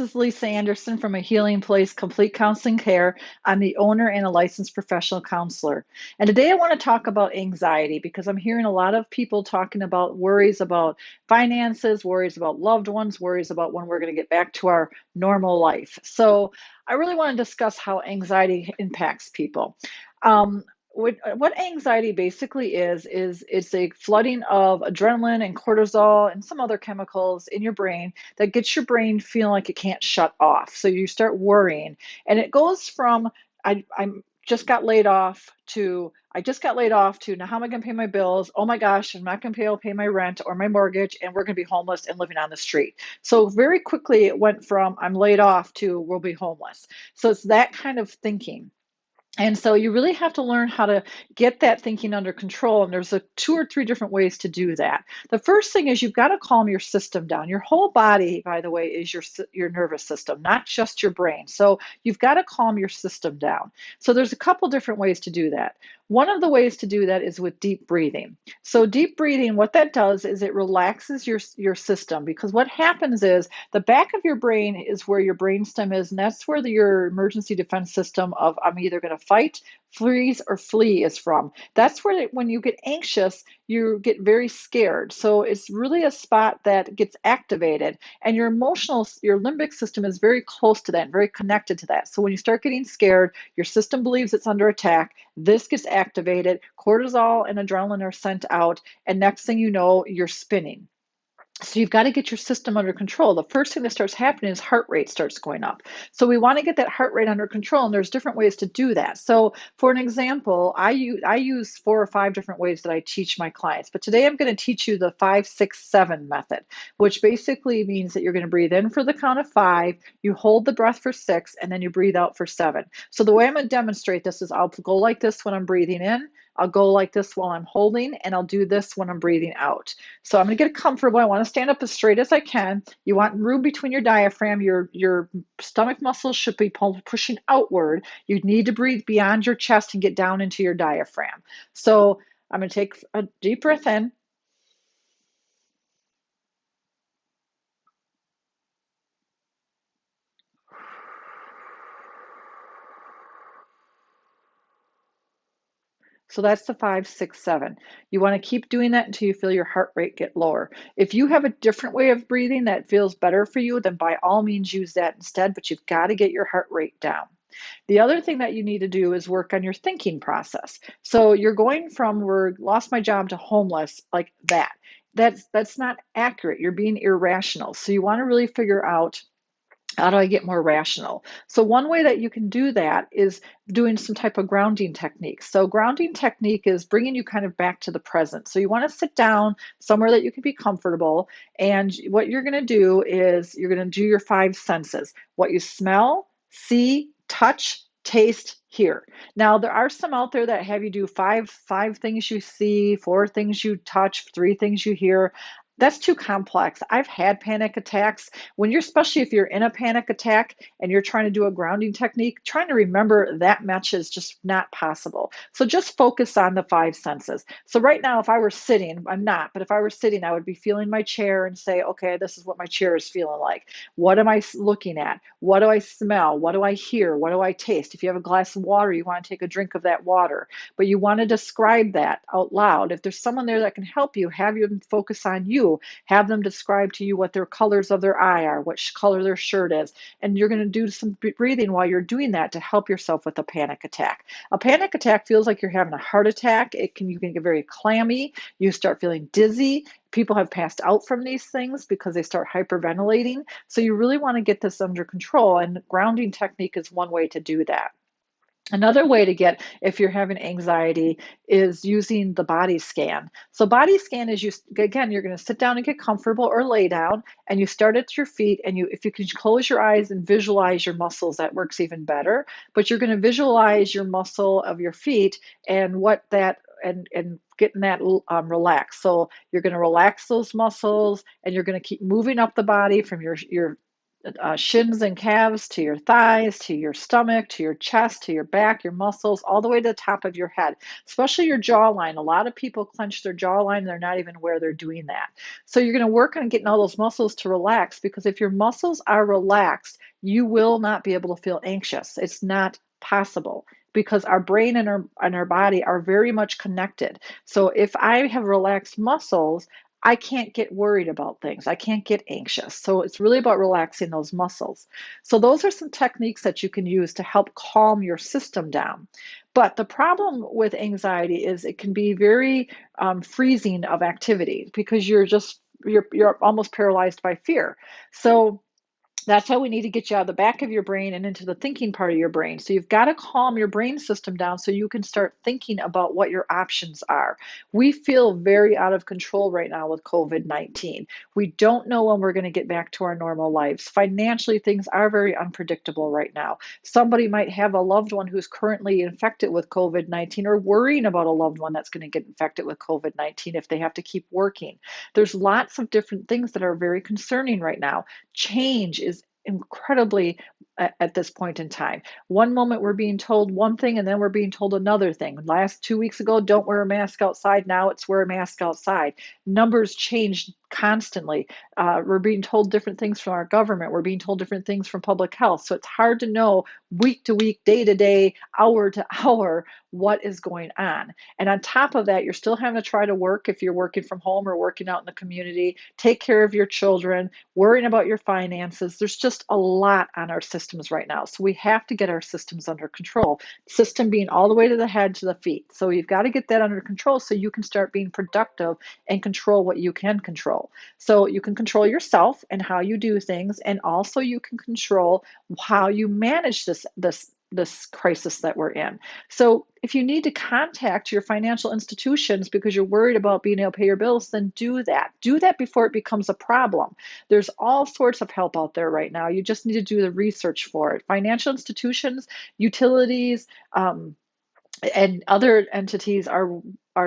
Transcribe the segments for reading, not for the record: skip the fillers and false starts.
This is Lisa Anderson from A Healing Place Complete Counseling Care. I'm the owner and a licensed professional counselor. And today I want to talk about anxiety because I'm hearing a lot of people talking about worries about finances, worries about loved ones, worries about when we're going to get back to our normal life. So I really want to discuss how anxiety impacts people. Um, what anxiety basically is it's a flooding of adrenaline and cortisol and some other chemicals in your brain that gets your brain feeling like it can't shut off. So you start worrying, and it goes from I'm just got laid off to I just got laid off to now how am I going to pay my bills? Oh my gosh, I'm not going to be able to pay my rent or my mortgage, and we're going to be homeless and living on the street. So very quickly it went from I'm laid off to we'll be homeless. So it's that kind of thinking. And so you really have to learn how to get that thinking under control. And there's two or three different ways to do that. The first thing is you've got to calm your system down. Your whole body, by the way, is your nervous system, not just your brain. So you've got to calm your system down. So there's a couple different ways to do that. One of the ways to do that is with deep breathing. So deep breathing, what that does is it relaxes your system, because what happens is the back of your brain is where your brainstem is, and that's where your emergency defense system of I'm either going to fight, freeze, or flee is from. That's where when you get anxious, you get very scared. So it's really a spot that gets activated, and your limbic system is very close to that, very connected to that. So when you start getting scared, your system believes it's under attack. This gets activated, cortisol and adrenaline are sent out, and next thing you know, you're spinning. So you've got to get your system under control. The first thing that starts happening is heart rate starts going up. So we want to get that heart rate under control, and there's different ways to do that. So for an example, I use 4 or 5 different ways that I teach my clients. But today I'm going to teach you the 5, 6, 7 method, which basically means that you're going to breathe in for the count of 5, you hold the breath for 6, and then you breathe out for 7. So the way I'm going to demonstrate this is I'll go like this when I'm breathing in. I'll go like this while I'm holding, and I'll do this when I'm breathing out. So I'm going to get comfortable. I want to stand up as straight as I can. You want room between your diaphragm. Your stomach muscles should be pushing outward. You need to breathe beyond your chest and get down into your diaphragm. So I'm going to take a deep breath in. So that's the 5, 6, 7. You want to keep doing that until you feel your heart rate get lower. If you have a different way of breathing that feels better for you, then by all means use that instead, but you've got to get your heart rate down. The other thing that you need to do is work on your thinking process. So you're going from we're lost my job to homeless like that. That's not accurate. You're being irrational. So you want to really figure out how do I get more rational? So one way that you can do that is doing some type of grounding technique. So grounding technique is bringing you kind of back to the present. So you want to sit down somewhere that you can be comfortable. And what you're going to do is you're going to do your 5 senses: what you smell, see, touch, taste, hear. Now there are some out there that have you do five things you see, 4 things you touch, 3 things you hear. That's too complex. I've had panic attacks. When you're, especially if you're in a panic attack and you're trying to do a grounding technique, trying to remember that much is just not possible. So just focus on the 5 senses. So right now, if I were sitting, I'm not, but if I were sitting, I would be feeling my chair and say, okay, this is what my chair is feeling like. What am I looking at? What do I smell? What do I hear? What do I taste? If you have a glass of water, you want to take a drink of that water, but you want to describe that out loud. If there's someone there that can help you, have them focus on you. Have them describe to you what their colors of their eye are, what color their shirt is, and you're going to do some breathing while you're doing that to help yourself with a panic attack. A panic attack feels like you're having a heart attack. You can get very clammy. You start feeling dizzy. People have passed out from these things because they start hyperventilating. So you really want to get this under control, and grounding technique is one way to do that. Another way to get, if you're having anxiety, is using the body scan. So body scan is again, you're going to sit down and get comfortable or lay down, and you start at your feet, and if you can close your eyes and visualize your muscles, that works even better. But you're going to visualize your muscle of your feet and what that and getting that relaxed. So you're going to relax those muscles, and you're going to keep moving up the body from your shins and calves to your thighs, to your stomach, to your chest, to your back, your muscles, all the way to the top of your head, especially your jawline. A lot of people clench their jawline and they're not even aware they're doing that. So you're going to work on getting all those muscles to relax, because if your muscles are relaxed, you will not be able to feel anxious. It's not possible, because our brain and our body are very much connected. So if I have relaxed muscles, I can't get worried about things. I can't get anxious. So it's really about relaxing those muscles. So those are some techniques that you can use to help calm your system down. But the problem with anxiety is it can be very freezing of activity, because you're almost paralyzed by fear. So that's how we need to get you out of the back of your brain and into the thinking part of your brain. So you've got to calm your brain system down so you can start thinking about what your options are. We feel very out of control right now with COVID-19. We don't know when we're going to get back to our normal lives. Financially, things are very unpredictable right now. Somebody might have a loved one who's currently infected with COVID-19, or worrying about a loved one that's going to get infected with COVID-19 if they have to keep working. There's lots of different things that are very concerning right now. Change is incredibly at this point in time. One moment we're being told one thing and then we're being told another thing. Last 2 weeks ago, don't wear a mask outside. Now it's wear a mask outside. Numbers change constantly. We're being told different things from our government. We're being told different things from public health. So it's hard to know week to week, day to day, hour to hour what is going on. And on top of that, you're still having to try to work if you're working from home or working out in the community, take care of your children, worrying about your finances. There's just a lot on our systems right now. So we have to get our systems under control. System being all the way to the head to the feet. So you've got to get that under control so you can start being productive and control what you can control. So you can control yourself and how you do things, and also you can control how you manage this crisis that we're in. So if you need to contact your financial institutions because you're worried about being able to pay your bills, then do that. Do that before it becomes a problem. There's all sorts of help out there right now. You just need to do the research for it. Financial institutions, utilities, and other entities are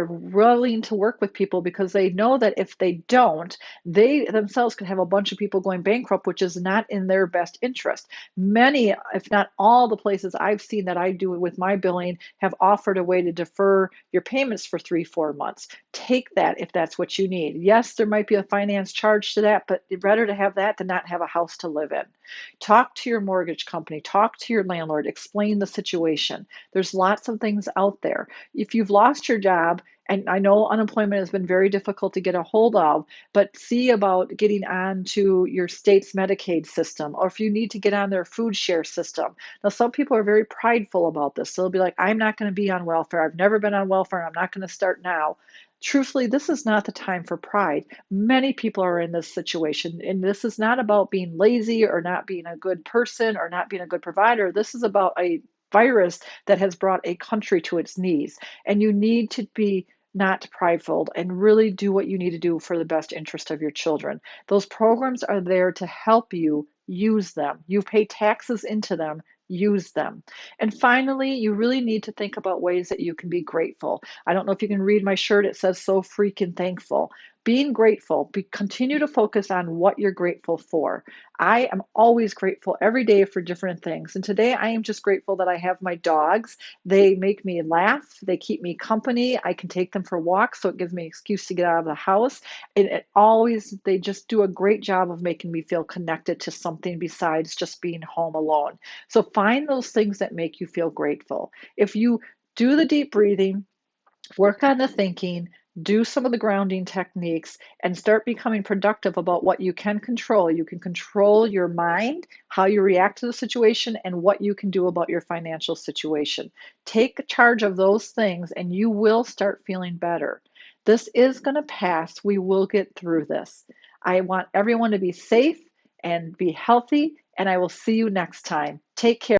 willing to work with people, because they know that if they don't, they themselves could have a bunch of people going bankrupt, which is not in their best interest. Many, if not all, the places I've seen that I do with my billing have offered a way to defer your payments for 3-4 months. Take that if that's what you need. Yes, there might be a finance charge to that, but it's better to have that than not have a house to live in. Talk to your mortgage company, talk to your landlord, explain the situation. There's lots of things out there. If you've lost your job, and I know unemployment has been very difficult to get a hold of, but see about getting onto your state's Medicaid system, or if you need to get on their food share system. Now, some people are very prideful about this. They'll be like, I'm not going to be on welfare. I've never been on welfare. And I'm not going to start now. Truthfully, this is not the time for pride. Many people are in this situation, and this is not about being lazy or not being a good person or not being a good provider. This is about a virus that has brought a country to its knees. And you need to be not prideful and really do what you need to do for the best interest of your children. Those programs are there to help you. Use them. You pay taxes into them. Use them. And finally, you really need to think about ways that you can be grateful. I don't know if you can read my shirt. It says so freaking thankful. Being grateful, continue to focus on what you're grateful for. I am always grateful every day for different things. And today I am just grateful that I have my dogs. They make me laugh. They keep me company. I can take them for walks, so it gives me an excuse to get out of the house. And they just do a great job of making me feel connected to something besides just being home alone. So find those things that make you feel grateful. If you do the deep breathing, work on the thinking, do some of the grounding techniques, and start becoming productive about what you can control. You can control your mind, how you react to the situation, and what you can do about your financial situation. Take charge of those things, and you will start feeling better. This is going to pass. We will get through this. I want everyone to be safe and be healthy, and I will see you next time. Take care.